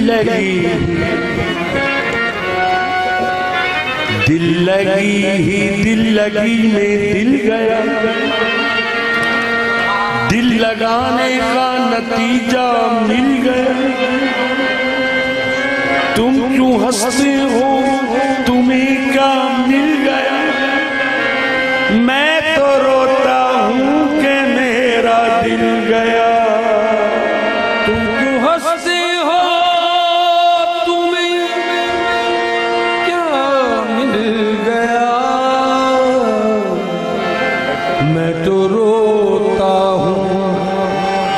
लगी, दिल लगी ही दिल लगी में दिल गया, दिल लगाने का नतीजा मिल गया। तुम क्यों हंसते हो, तुम्हें क्या मिल गया? मैं तो रोता हूँ कि मेरा दिल गया। तुम क्यों हंसते हो, तुम्हें क्या मिल गया? मैं तो रोता हूँ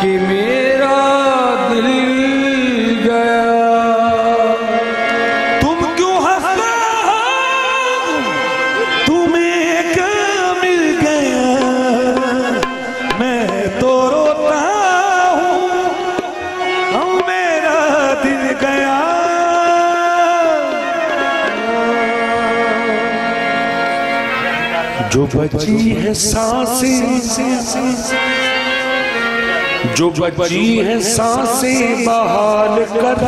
कि मेरा दिल गया। तुम क्यों हंसते हो, तुम्हें क्या मिल गया? मैं तो रोता हूँ, मेरा दिल गया। जो बची है सांसें, जो बची है सांसें बहाल कर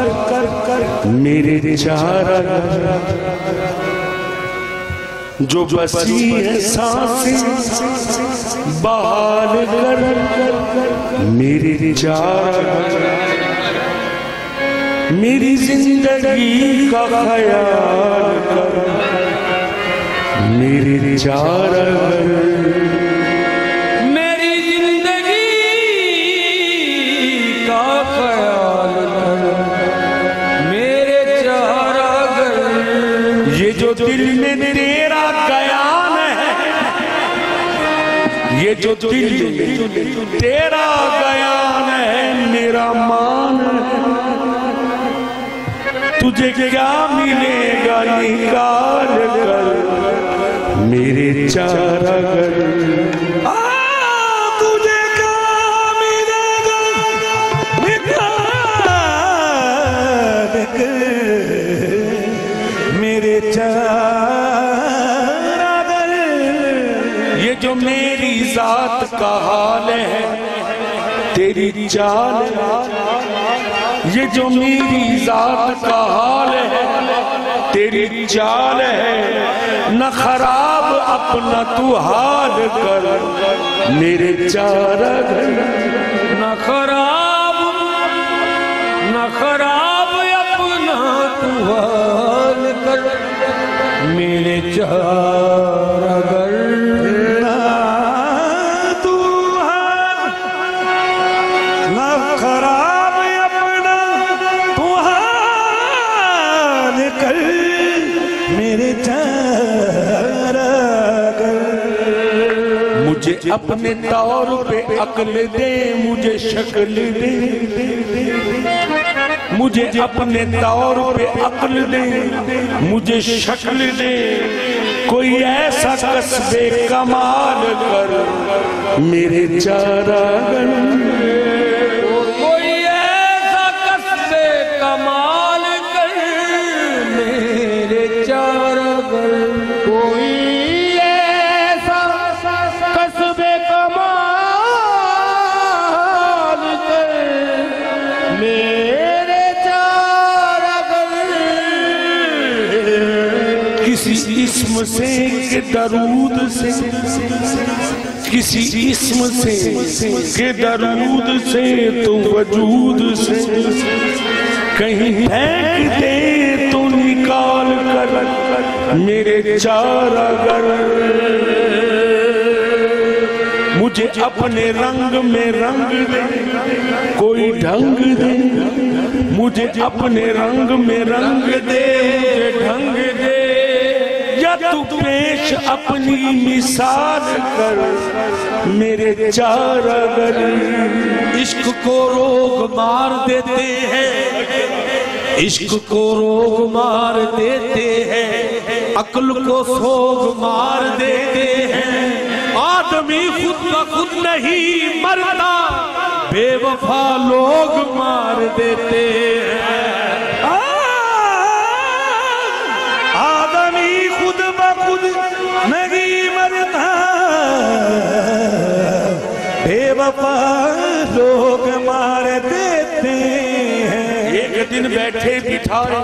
मेरे चारा, जो बची है सांसें बहाल कर मेरे चारा, मेरी जिंदगी का ख्याल कर मेरे चारा, मेरी जिंदगी का ख्याल कर मेरे चारा गर। ये जो दिल में तेरा बयान है, ये जो दिल में तेरा बयान है, मेरा मान है। तुझे क्या मिलेगा निकाल कर मेरे चारा गर। तुझे क्या मिलेगा निकाल कर मेरे चारा गर। ये जो मेरी जात का हाल है, तेरी चाल, ये जो मेरी जात का हाल है, तेरी चाल है। न खराब अपना तू हाल कर मेरे चारा घर। न खराब अपना तू हाल कर मेरे चारा गर। तू न खराब अपना तू हाल कर मेरे चारा कर। मुझे अपने तौर पे अक्ल दे, मुझे शक्ल दे, मुझे अपने तौर पे अक्ल दे, मुझे शक्ल दे। कोई ऐसा कसबे कमाल कर मेरे चारा गर। कोई ऐसा कसबे कमाल कर मेरे चारा गर। कोई ऐसा कसबे कमाल कर मेरे चारा गर। किसी इस्म से के दरूद से, किसी इस्म से के दरूद से तो वजूद से कहीं फेंक दे तो निकाल कर मेरे चारा गर। मुझे अपने रंग में रंग दे, कोई ढंग दे, मुझे अपने रंग में रंग दे, ढंग दे। या तू पेश अपनी मिसाल कर मेरे चारा गर। इश्क को रोग मार देते हैं, इश्क को रोग मार देते हैं, अक्ल को सोग मार देते हैं। आदमी खुद ब खुद नहीं मरता, बेवफा लोग मार देते हैं। आदमी खुद ब खुद नहीं मरता, बेवफा लोग मार देते हैं। एक दिन बैठे बिठाए,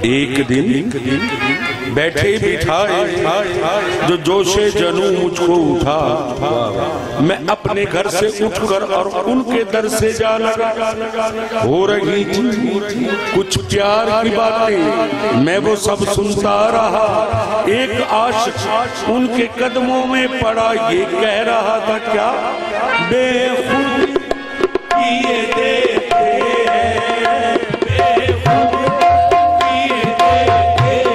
एक दिन बैठे बिठाए, जो जोशे जनू मुझको उठा, मैं अपने घर से उठकर और उनके दर से जा लगा। हो रही कुछ प्यार की बातें, मैं वो सब सुनता रहा। एक आशिक उनके कदमों में पड़ा, ये कह रहा था क्या, बेखुद किए देते हैं, बेखुद किए देते हैं,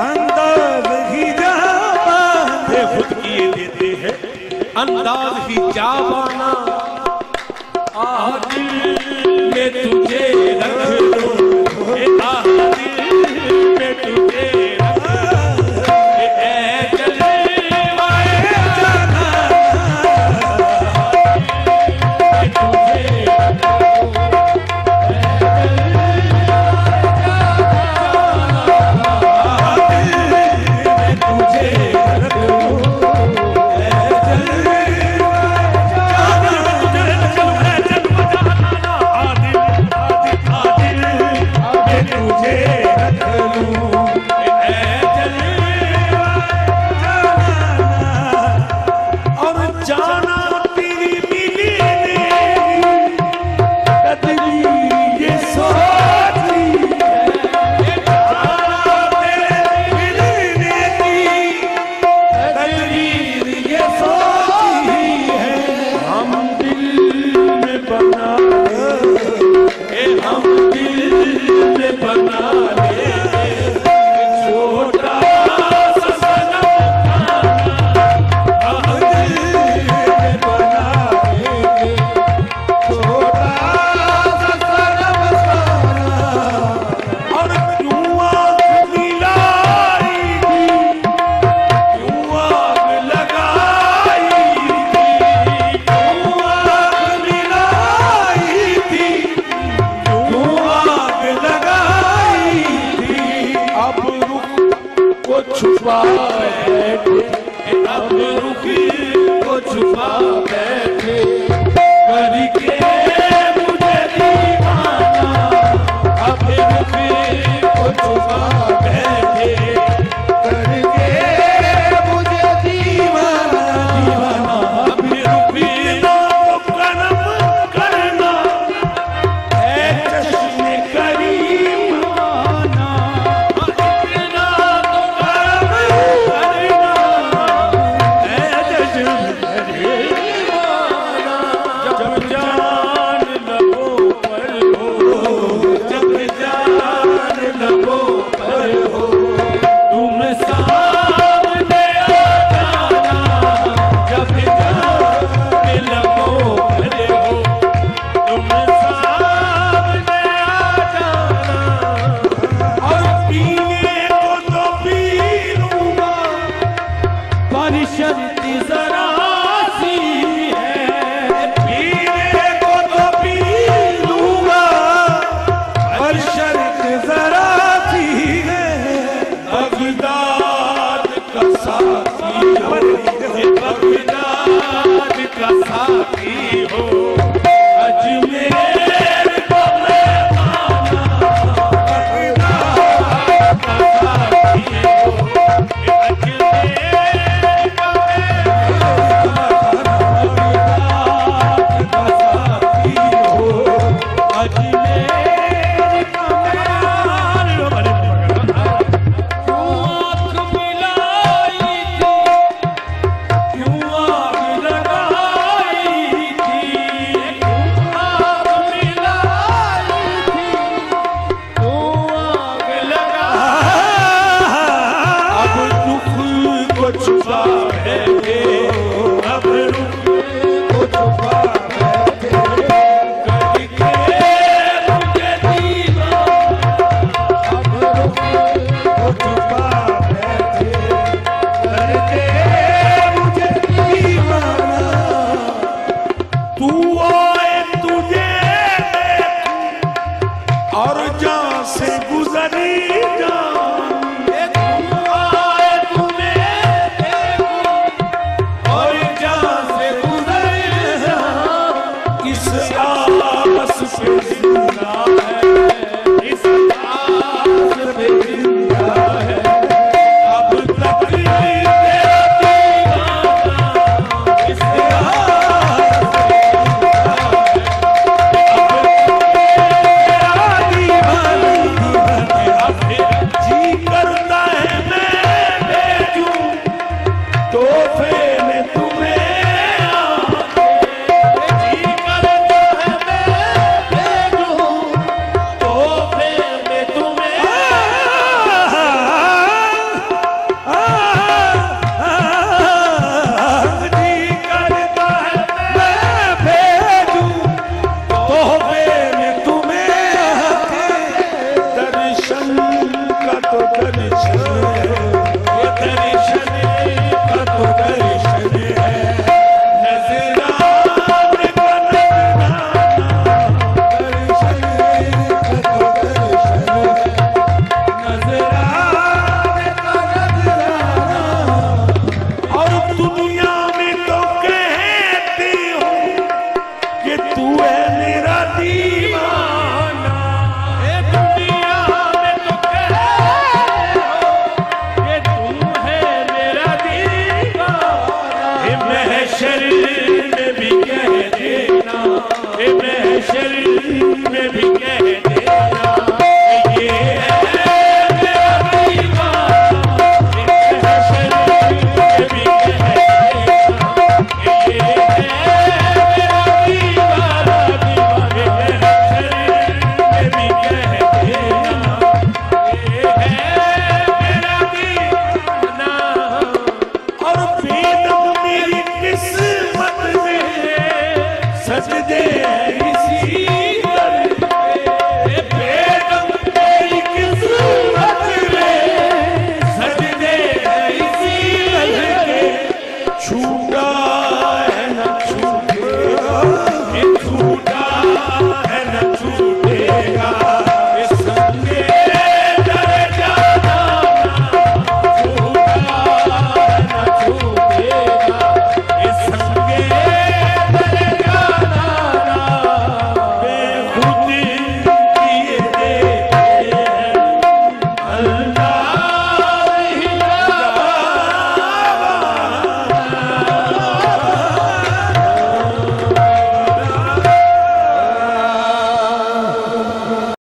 अंदाज ही किए देते हैं, अंदाज ही जावाना, दिल में तुझे रख लूं, दिल में तुझे रख लूं, ऐ जलवाए जाना, तुझे रख लूं, दिल में तुझे रख लूं। छुपा बैठे, अब रुख को छुपा